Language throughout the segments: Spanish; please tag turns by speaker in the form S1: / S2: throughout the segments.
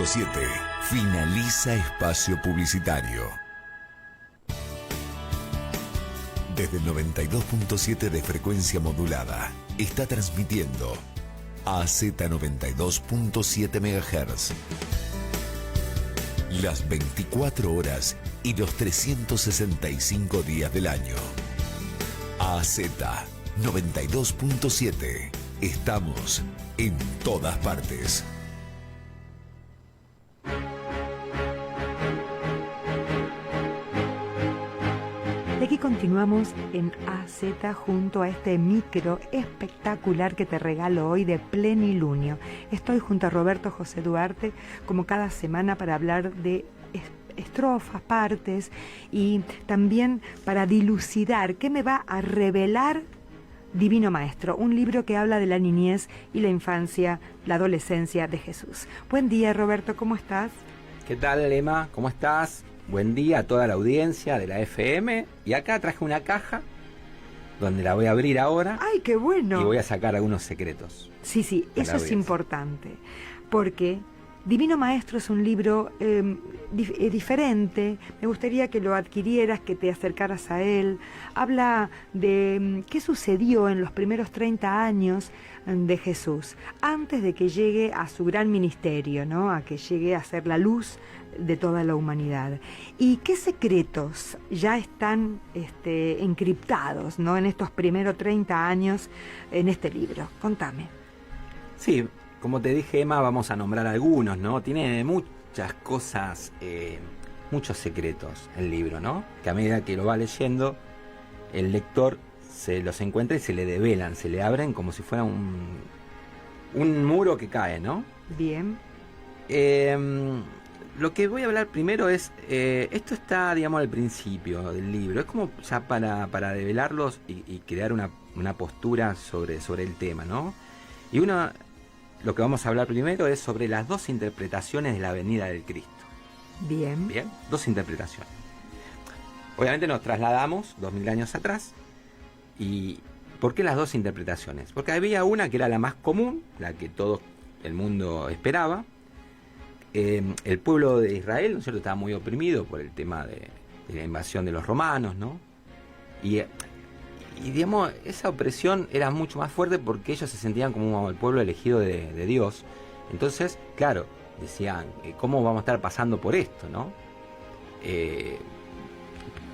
S1: 7. Finaliza espacio publicitario. Desde el 92.7 de frecuencia modulada está transmitiendo AZ 92.7 MHz. Las 24 horas y los 365 días del año. AZ 92.7. Estamos en todas partes.
S2: Y aquí continuamos en AZ junto a este micro espectacular que te regalo hoy de plenilunio. Estoy junto a Roberto José Duarte como cada semana para hablar de estrofas, partes y también para dilucidar qué me va a revelar Divino Maestro, un libro que habla de la niñez y la infancia, la adolescencia de Jesús. Buen día, Roberto, ¿cómo estás?
S3: ¿Qué tal, Emma? ¿Cómo estás? Buen día a toda la audiencia de la FM. Y acá traje una caja donde la voy a abrir ahora.
S2: ¡Ay, qué bueno!
S3: Y voy a sacar algunos secretos.
S2: Sí, eso es importante, porque Divino Maestro es un libro diferente. Me gustaría que lo adquirieras, que te acercaras a él. Habla de qué sucedió en los primeros 30 años de Jesús, antes de que llegue a su gran ministerio, ¿no? A que llegue a ser la luz de toda la humanidad. ¿Y qué secretos ya están encriptados, ¿no? En estos primeros 30 años en este libro? Contame.
S3: Sí, como te dije, Emma, vamos a nombrar algunos, ¿no? Tiene muchas cosas, muchos secretos el libro, ¿no? Que a medida que lo va leyendo, el lector se los encuentra y se le develan, se le abren como si fuera un muro que cae, ¿no?
S2: Bien.
S3: Lo que voy a hablar primero es, esto está, digamos, al principio del libro. Es como ya para develarlos y crear una postura sobre el tema, ¿no? Y lo que vamos a hablar primero es sobre las dos interpretaciones de la venida del Cristo.
S2: Bien.
S3: Bien, dos interpretaciones. Obviamente nos trasladamos 2000 años atrás. ¿Y por qué las dos interpretaciones? Porque había una que era la más común, la que todo el mundo esperaba. El pueblo de Israel, ¿no es cierto?, estaba muy oprimido por el tema de la invasión de los romanos, ¿no? Y digamos, esa opresión era mucho más fuerte porque ellos se sentían como el pueblo elegido de Dios. Entonces, claro, decían, ¿cómo vamos a estar pasando por esto, no?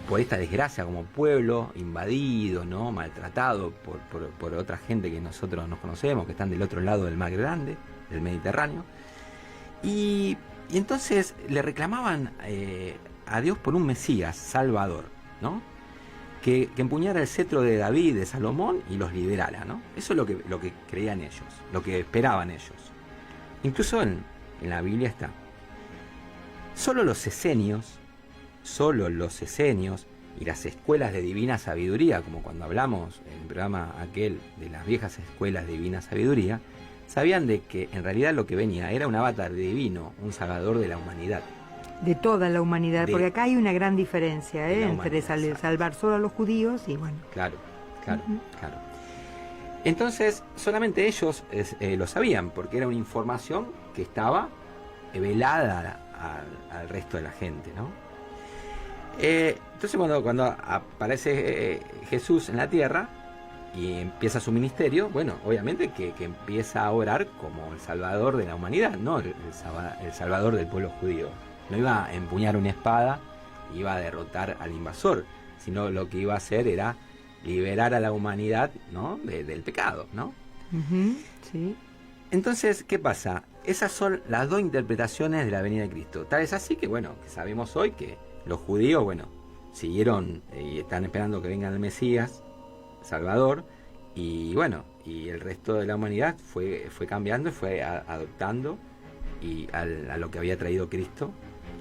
S3: Por esta desgracia como pueblo invadido, ¿no? Maltratado por otra gente que nosotros nos conocemos, que están del otro lado del Mar Grande, del Mediterráneo. Y entonces le reclamaban a Dios por un Mesías, Salvador, ¿no? Que empuñara el cetro de David, de Salomón, y los liberara, ¿no? Eso es lo que creían ellos, lo que esperaban ellos. Incluso en la Biblia está. Solo los esenios y las escuelas de divina sabiduría, como cuando hablamos en el programa aquel de las viejas escuelas de divina sabiduría, sabían de que en realidad lo que venía era un avatar divino, un salvador de la humanidad.
S2: De toda la humanidad, porque acá hay una gran diferencia entre salvar solo a los judíos y bueno.
S3: Claro. Entonces, solamente ellos lo sabían, porque era una información que estaba velada al resto de la gente, ¿no? Entonces, cuando aparece Jesús en la tierra y empieza su ministerio, bueno, obviamente que empieza a orar como el salvador de la humanidad, no el salvador del pueblo judío. No iba a empuñar una espada, iba a derrotar al invasor, sino lo que iba a hacer era liberar a la humanidad, ¿no? del pecado, ¿no?
S2: Sí.
S3: Entonces, ¿qué pasa? Esas son las dos interpretaciones de la venida de Cristo. Tal es así que, bueno, que sabemos hoy que los judíos, bueno, siguieron y están esperando que venga el Mesías, Salvador, y bueno, y el resto de la humanidad fue cambiando y fue adoptando a lo que había traído Cristo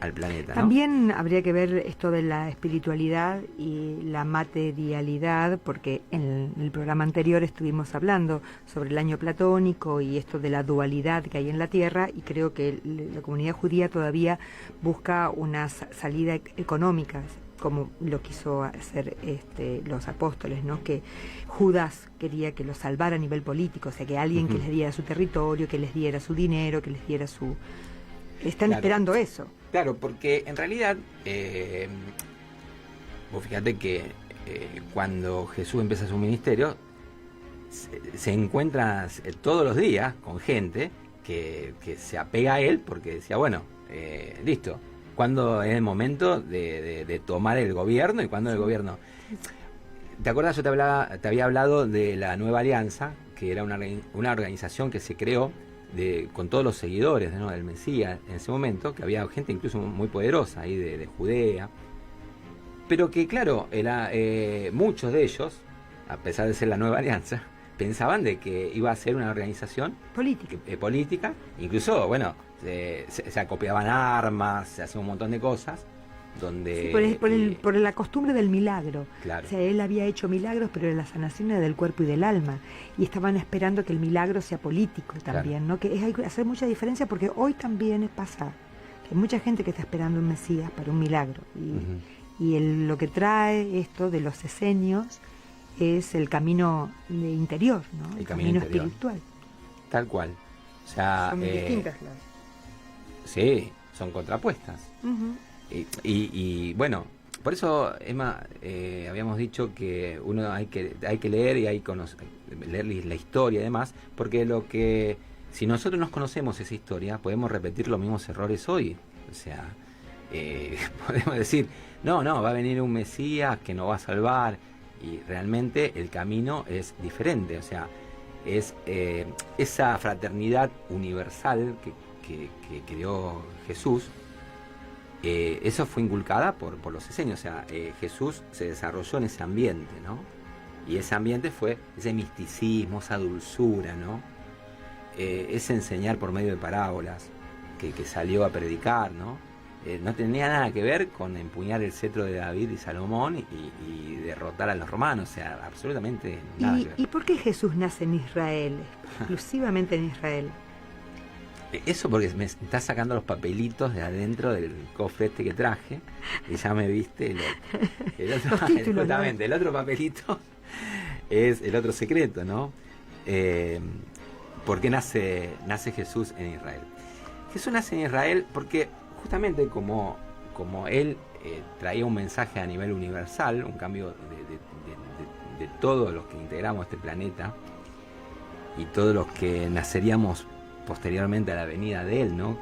S3: al planeta, ¿no?
S2: También habría que ver esto de la espiritualidad y la materialidad, porque en el programa anterior estuvimos hablando sobre el año platónico y esto de la dualidad que hay en la Tierra, y creo que la comunidad judía todavía busca unas salidas económicas, como lo quiso hacer los apóstoles, ¿no? Que Judas quería que los salvara a nivel político, o sea, que alguien que les diera su territorio, que les diera su dinero, que les diera Están esperando eso.
S3: Claro, porque en realidad, vos fíjate que cuando Jesús empieza su ministerio, se encuentra todos los días con gente que se apega a él porque decía, bueno, listo, ¿cuándo es el momento de tomar el gobierno y cuándo el gobierno? ¿Te acuerdas? Yo te había hablado de la Nueva Alianza, que era una organización que se creó con todos los seguidores, ¿no?, del Mesías en ese momento, que había gente incluso muy poderosa ahí de Judea, pero que claro, muchos de ellos, a pesar de ser la Nueva Alianza, pensaban de que iba a ser una organización política, incluso, bueno, se acopiaban armas, se hacían un montón de cosas, donde...
S2: Sí, por la costumbre del milagro.
S3: Claro.
S2: O sea, él había hecho milagros, pero la sanación era del cuerpo y del alma, y estaban esperando que el milagro sea político también, claro, ¿no? Que hay que hacer mucha diferencia, porque hoy también pasa que hay mucha gente que está esperando un Mesías para un milagro, y lo que trae esto de los esenios es el camino interior, ¿no? El camino espiritual. Tal
S3: cual. O sea,
S2: son distintas
S3: sí, son contrapuestas. Y bueno, por eso, Emma, habíamos dicho que uno hay que leer y hay que leer la historia y demás, porque si nosotros nos conocemos esa historia, podemos repetir los mismos errores hoy. O sea, podemos decir, no, va a venir un Mesías que nos va a salvar, y realmente el camino es diferente. O sea, es esa fraternidad universal que creó Jesús. Eso fue inculcada por los esenios. O sea, Jesús se desarrolló en ese ambiente, ¿no? Y ese ambiente fue ese misticismo, esa dulzura, ¿no? Ese enseñar por medio de parábolas que salió a predicar, ¿no? No tenía nada que ver con empuñar el cetro de David y Salomón y derrotar a los romanos. O sea, absolutamente nada que ver.
S2: ¿Y por qué Jesús nace en Israel? Exclusivamente en Israel.
S3: Eso porque me está sacando los papelitos de adentro del cofre que traje, y ya me viste el otro,
S2: los títulos,
S3: justamente, ¿no? El otro papelito es el otro secreto, ¿no? ¿Por qué nace Jesús en Israel? Jesús nace en Israel porque justamente como él traía un mensaje a nivel universal, un cambio de todos los que integramos este planeta y todos los que naceríamos posteriormente a la venida de él, ¿no?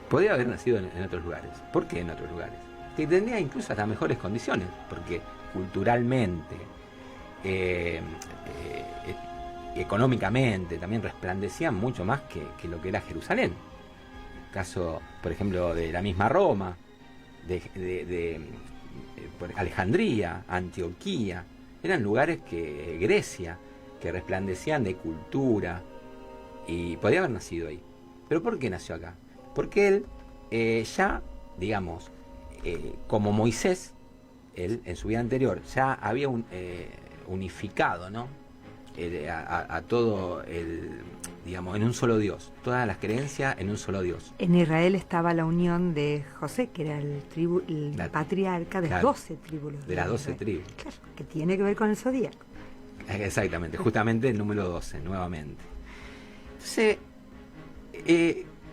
S3: Podría haber nacido en otros lugares. ¿Por qué en otros lugares? Que tendría incluso hasta mejores condiciones, porque culturalmente, económicamente, también resplandecían mucho más que lo que era Jerusalén. Caso, por ejemplo, de la misma Roma, de Alejandría, Antioquía, eran lugares Grecia, que resplandecían de cultura, y podía haber nacido ahí. ¿Pero por qué nació acá? Porque él ya, digamos, como Moisés, él en su vida anterior ya había unificado, ¿no? A todo digamos, en un solo Dios, todas las creencias en un solo Dios.
S2: En Israel estaba la unión de José, que era el patriarca de las 12 tribus.
S3: De las 12 tribus.
S2: Claro, que tiene que ver con el zodíaco.
S3: Exactamente, justamente el número 12, nuevamente. Entonces,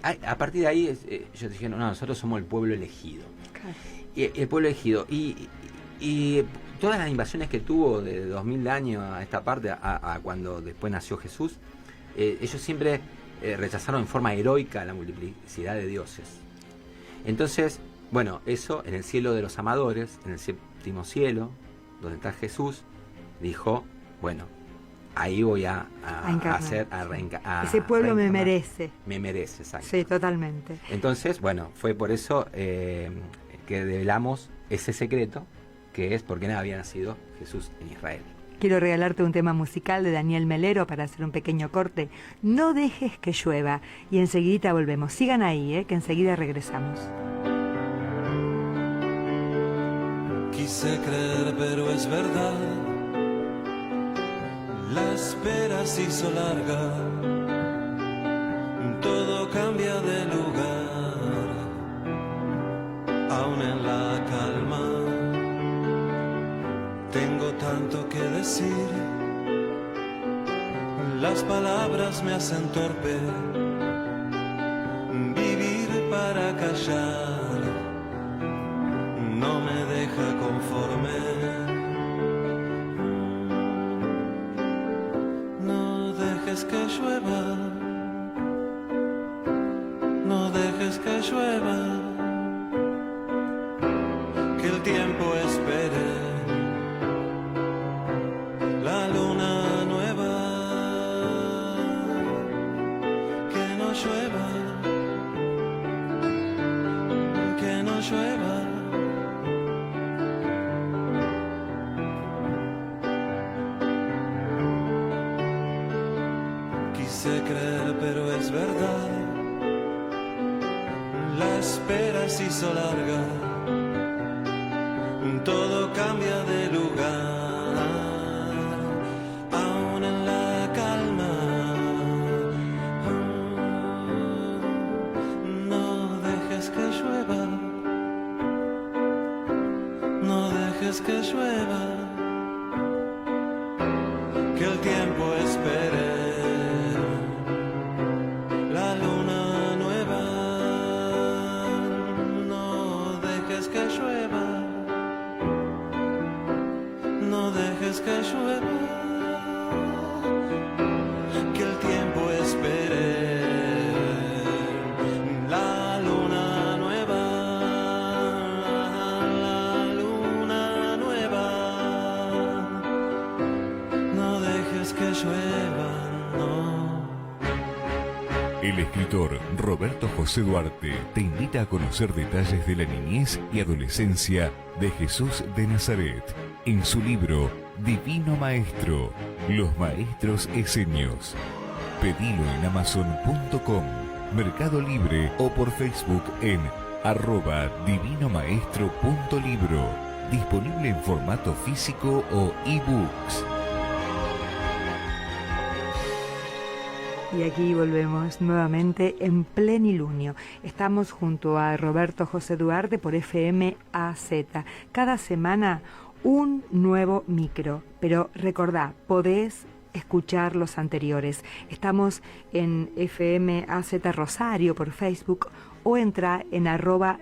S3: a partir de ahí, yo dije, no, nosotros somos el pueblo elegido.
S2: Claro.
S3: Y el pueblo elegido. Y todas las invasiones que tuvo de 2000 años a esta parte, a cuando después nació Jesús, ellos siempre rechazaron en forma heroica la multiplicidad de dioses. Entonces, bueno, eso en el cielo de los amadores, en el séptimo cielo, donde está Jesús, dijo, bueno, ahí voy a hacer,
S2: ese pueblo me merece.
S3: Me merece, exacto.
S2: Sí, totalmente.
S3: Entonces, bueno, fue por eso que develamos ese secreto, que es por qué había nacido Jesús en Israel.
S2: Quiero regalarte un tema musical de Daniel Melero para hacer un pequeño corte. No dejes que llueva. Y enseguida volvemos. Sigan ahí, que enseguida regresamos.
S4: Quise creer, pero es verdad. La espera se hizo larga. Todo cambia de lugar. Aún en la calma. Tengo tanto que decir, las palabras me hacen torpe, para callar, no me deja conforme. No dejes que llueva, no dejes que llueva, que el tiempo espere la luna nueva, que no llueva, que no llueva. Quise creer, pero es verdad, la espera se hizo larga, todo cambia de lugar, aún en la calma. No dejes que llueva, no dejes que llueva, que el tiempo espere la luna nueva. No dejes que llueva, no dejes que llueva, que el tiempo espere la luna nueva, la luna nueva. No dejes que llueva, no.
S1: El escritor Roberto José Duarte te invita a conocer detalles de la niñez y adolescencia de Jesús de Nazaret en su libro Divino Maestro, Los Maestros Esenios. Pedilo en Amazon.com, Mercado Libre o por Facebook en @divinomaestro.libro. Disponible en formato físico o ebooks.
S2: Y aquí volvemos nuevamente en plenilunio. Estamos junto a Roberto José Duarte por FM AZ. Cada semana un nuevo micro. Pero recordá, podés escuchar los anteriores. Estamos en FM AZ Rosario por Facebook o entra en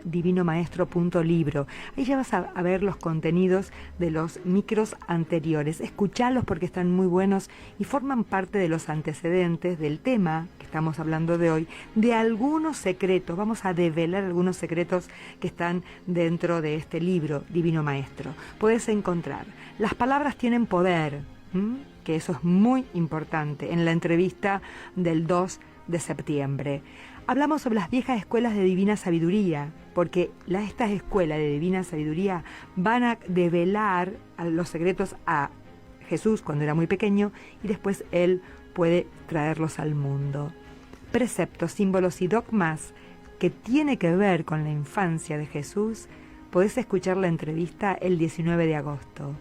S2: @divinomaestro.libro. Ahí ya vas a ver los contenidos de los micros anteriores. Escuchalos porque están muy buenos y forman parte de los antecedentes del tema que estamos hablando de hoy, de algunos secretos. Vamos a develar algunos secretos que están dentro de este libro, Divino Maestro. Puedes encontrar Las palabras tienen poder, que eso es muy importante, en la entrevista del 2 de septiembre. Hablamos sobre las viejas escuelas de divina sabiduría, porque estas escuelas de divina sabiduría van a develar los secretos a Jesús cuando era muy pequeño y después Él puede traerlos al mundo. Preceptos, símbolos y dogmas que tiene que ver con la infancia de Jesús, podés escuchar la entrevista el 19 de agosto.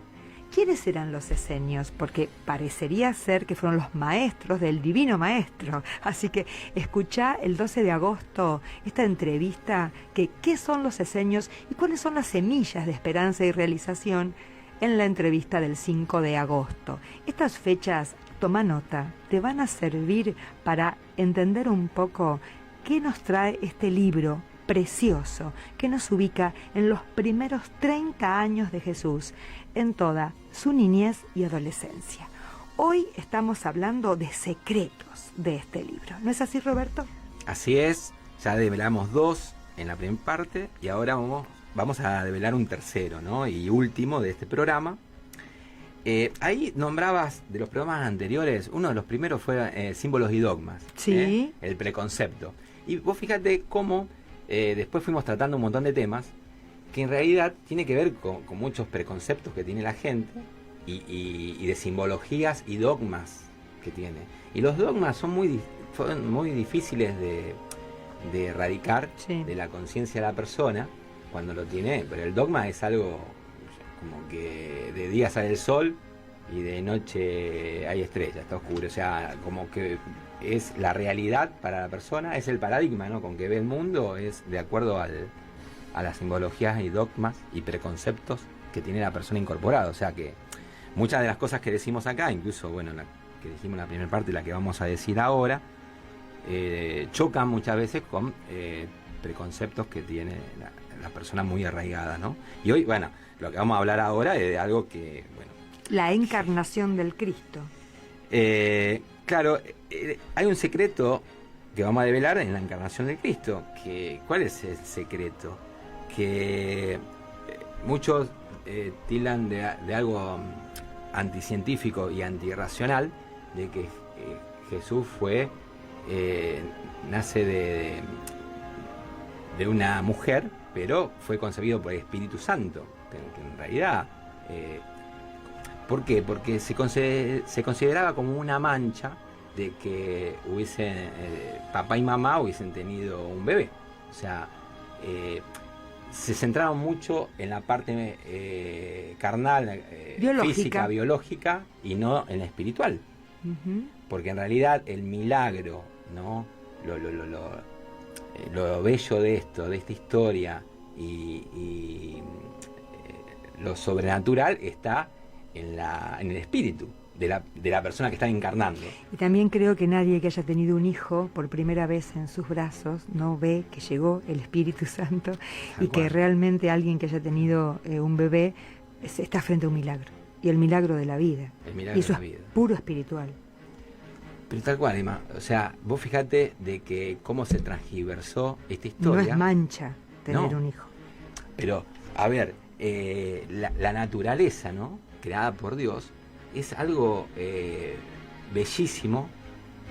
S2: ¿Quiénes eran los esenios? Porque parecería ser que fueron los maestros del Divino Maestro. Así que escuchá el 12 de agosto esta entrevista, que qué son los esenios y cuáles son las semillas de esperanza y realización en la entrevista del 5 de agosto. Estas fechas, toma nota, te van a servir para entender un poco qué nos trae este libro precioso que nos ubica en los primeros 30 años de Jesús, en toda su niñez y adolescencia. Hoy estamos hablando de secretos de este libro. ¿No es así, Roberto?
S3: Así es, ya develamos 2 en la primera parte y ahora vamos a develar un tercero, ¿no? Y último de este programa. Ahí nombrabas de los programas anteriores, uno de los primeros fue símbolos y dogmas.
S2: Sí.
S3: El preconcepto. Y vos fíjate cómo después fuimos tratando un montón de temas que en realidad tiene que ver con muchos preconceptos que tiene la gente y de simbologías y dogmas que tiene. Y los dogmas son muy difíciles de erradicar de la conciencia de la persona cuando lo tiene, pero el dogma es algo como que de día sale el sol y de noche hay estrellas, está oscuro, o sea, como que es la realidad para la persona, es el paradigma, ¿no?, con que ve el mundo, es de acuerdo a las simbologías y dogmas y preconceptos que tiene la persona incorporada. O sea que muchas de las cosas que decimos acá, incluso bueno, la que dijimos en la primera parte y la que vamos a decir ahora, chocan muchas veces con preconceptos que tiene la persona muy arraigada, ¿no? Y hoy, bueno, lo que vamos a hablar ahora es de algo que, bueno...
S2: La encarnación del Cristo.
S3: Claro, hay un secreto que vamos a develar en la encarnación del Cristo. ¿Cuál es el secreto? Que muchos tildan de algo anticientífico y antirracional, de que Jesús nace de una mujer, pero fue concebido por el Espíritu Santo, que en realidad... ¿Por qué? Porque se consideraba como una mancha de que papá y mamá hubiesen tenido un bebé. O sea, se centraron mucho en la parte carnal, física, biológica, y no en la espiritual.
S2: Uh-huh.
S3: Porque en realidad el milagro, ¿no? Lo bello de esta historia y lo sobrenatural está en el espíritu de la persona que está encarnando.
S2: Y también creo que nadie que haya tenido un hijo por primera vez en sus brazos no ve que llegó el Espíritu Santo y que realmente alguien que haya tenido un bebé está frente a un milagro. Y el milagro de la vida.
S3: El milagro
S2: y eso
S3: de la vida.
S2: Es puro espiritual.
S3: Pero tal cual, Emma. O sea, vos fíjate de que cómo se transgiversó esta historia.
S2: No es mancha tener un hijo.
S3: Pero, a ver, la naturaleza, ¿no? Creada por Dios, es algo bellísimo,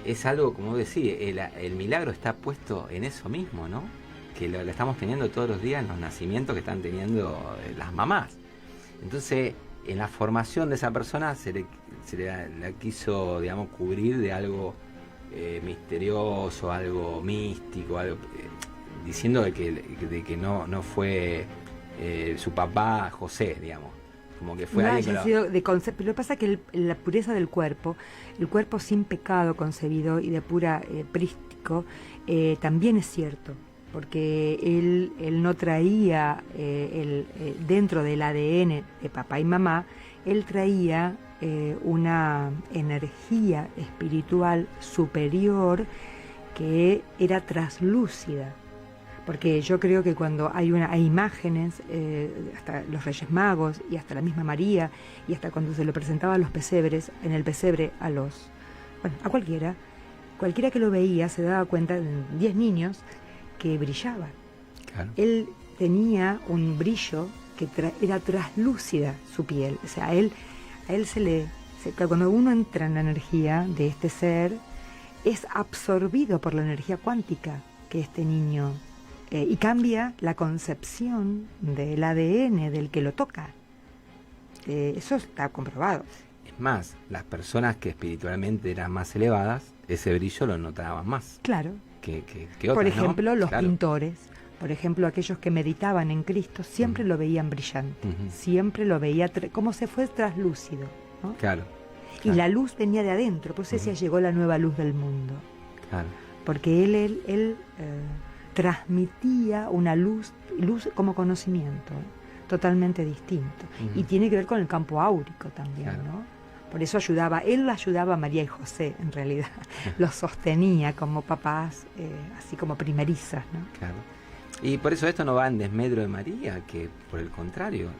S3: es algo, como decía, el milagro está puesto en eso mismo, ¿no? Que lo estamos teniendo todos los días en los nacimientos que están teniendo las mamás. Entonces, en la formación de esa persona la quiso, digamos, cubrir de algo misterioso, algo místico, algo, diciendo de que no fue su papá José, digamos. Como que fue alguien que
S2: sido de concepto. Pero lo que pasa es que la pureza del cuerpo, el cuerpo sin pecado concebido y de pura prístico, también es cierto, porque él no traía dentro del ADN de papá y mamá, él traía una energía espiritual superior que era traslúcida. Porque yo creo que cuando hay imágenes, hasta los Reyes Magos y hasta la misma María, y hasta cuando se lo presentaba a los pesebres, en el pesebre a cualquiera que lo veía se daba cuenta de 10 niños que brillaban.
S3: Claro.
S2: Él tenía un brillo que era traslúcida su piel. O sea, a él cuando uno entra en la energía de este ser, es absorbido por la energía cuántica que este niño y cambia la concepción del ADN del que lo toca. Eso está comprobado.
S3: Es más, las personas que espiritualmente eran más elevadas, ese brillo lo notaban más.
S2: Claro.
S3: Que otras,
S2: por ejemplo,
S3: ¿no?
S2: los
S3: Claro.
S2: pintores, por ejemplo, aquellos que meditaban en Cristo, siempre lo veían brillante, siempre lo veía como se fue traslúcido, ¿no?
S3: Claro.
S2: Y la luz venía de adentro, por eso decía, llegó la nueva luz del mundo.
S3: Claro.
S2: Porque él transmitía una luz como conocimiento, totalmente distinto. Y tiene que ver con el campo áurico también,
S3: claro.
S2: ¿no? Por eso él ayudaba a María y José, en realidad. Los sostenía como papás, así como primerizas, ¿no?
S3: Claro. Y por eso esto no va en desmedro de María, que por el contrario,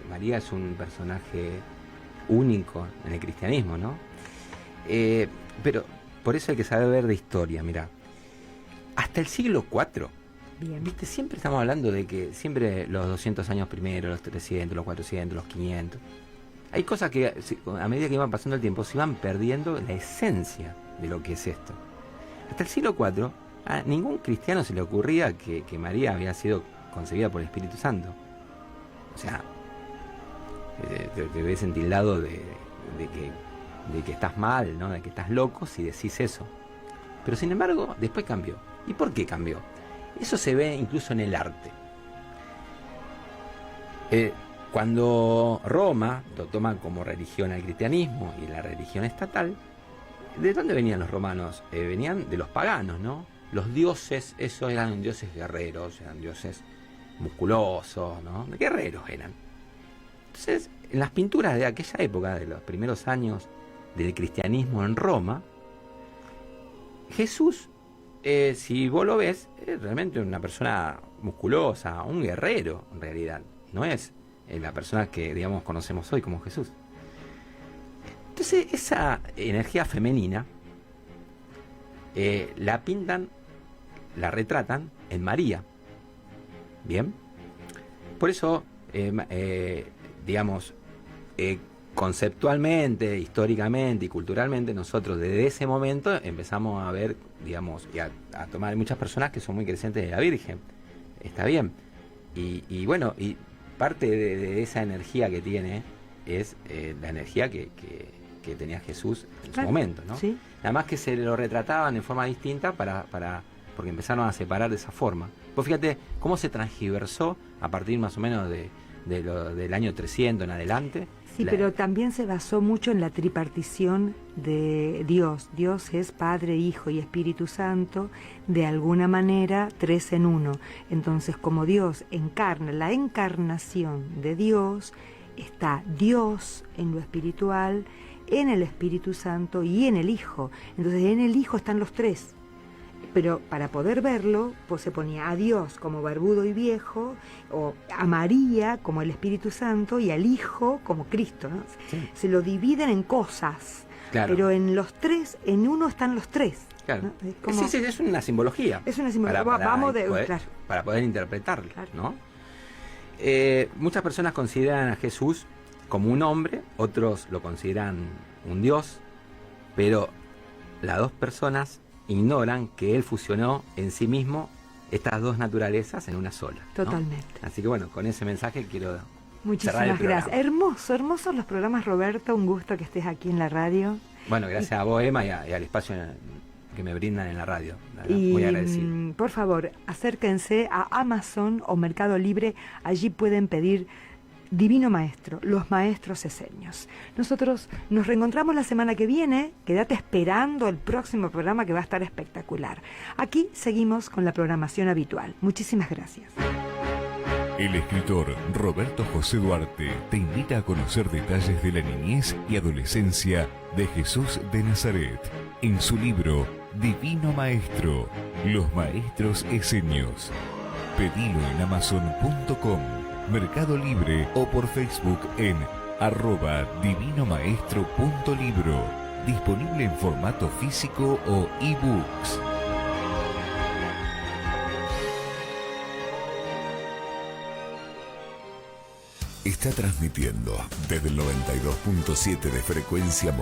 S3: María es un personaje único en el cristianismo, ¿no? Pero por eso hay que saber ver de historia, mirá. Hasta el siglo IV,
S2: Bien.
S3: ¿viste? Siempre estamos hablando de que siempre los 200 años primero, los 300, los 400, los 500. Hay cosas que a medida que iban pasando el tiempo se iban perdiendo la esencia de lo que es esto. Hasta el siglo IV a ningún cristiano se le ocurría que María había sido concebida por el Espíritu Santo. O sea, te ves entildado de que estás mal, ¿no? De que estás loco si decís eso. Pero sin embargo, después cambió. ¿Y por qué cambió? Eso se ve incluso en el arte. Cuando Roma lo toma como religión al cristianismo y la religión estatal, ¿de dónde venían los romanos? Venían de los paganos, ¿no? Los dioses, esos eran dioses guerreros, eran dioses musculosos, ¿no? Guerreros eran. Entonces, en las pinturas de aquella época, de los primeros años del cristianismo en Roma, Jesús si vos lo ves, es realmente una persona musculosa, un guerrero en realidad. No es la persona que, digamos, conocemos hoy como Jesús. Entonces, esa energía femenina la pintan, la retratan en María. Bien. Por eso, digamos, conceptualmente, históricamente y culturalmente, nosotros desde ese momento empezamos a ver, digamos, y a tomar muchas personas que son muy creyentes de la Virgen. Está bien. Y bueno, y parte de esa energía que tiene es la energía que tenía Jesús en su momento, ¿no?
S2: Sí.
S3: Nada más que se lo retrataban de forma distinta porque empezaron a separar de esa forma. Pues fíjate cómo se transgiversó a partir más o menos del año 300 en adelante.
S2: Sí, pero también se basó mucho en la tripartición de Dios. Dios es Padre, Hijo y Espíritu Santo, de alguna manera 3 en 1. Entonces, como Dios encarna, la encarnación de Dios, está Dios en lo espiritual, en el Espíritu Santo y en el Hijo. Entonces, en el Hijo están los 3. Pero para poder verlo, pues se ponía a Dios como barbudo y viejo, o a María como el Espíritu Santo y al Hijo como Cristo, ¿no?
S3: Sí.
S2: Se lo dividen en cosas,
S3: Claro.
S2: pero en los 3, en uno están los 3.
S3: Claro.
S2: ¿No? Es como-
S3: Sí, es una simbología.
S2: Es una simbología.
S3: Para poder interpretarlo,
S2: Claro.
S3: ¿no? Muchas personas consideran a Jesús como un hombre, otros lo consideran un Dios, pero las dos personas ignoran que él fusionó en sí mismo estas dos naturalezas en una sola, ¿no?
S2: Totalmente.
S3: Así que bueno, con ese mensaje quiero cerrar el
S2: Muchísimas
S3: programa.
S2: gracias. Hermosos los programas, Roberto. Un gusto que estés aquí en la radio.
S3: Bueno, gracias a vos, Emma, y al espacio que me brindan en la radio. La verdad, muy agradecido.
S2: Por favor, acérquense a Amazon o Mercado Libre. Allí pueden pedir Divino Maestro, los maestros eseños. Nosotros nos reencontramos la semana que viene. Quédate esperando el próximo programa que va a estar espectacular. Aquí seguimos con la programación habitual. Muchísimas gracias.
S1: El escritor Roberto José Duarte te invita a conocer detalles de la niñez y adolescencia de Jesús de Nazaret en su libro Divino Maestro, los maestros eseños. Pedilo en Amazon.com, Mercado Libre o por Facebook en @divinomaestro.libro. Disponible en formato físico o ebooks. Está transmitiendo desde el 92.7 de frecuencia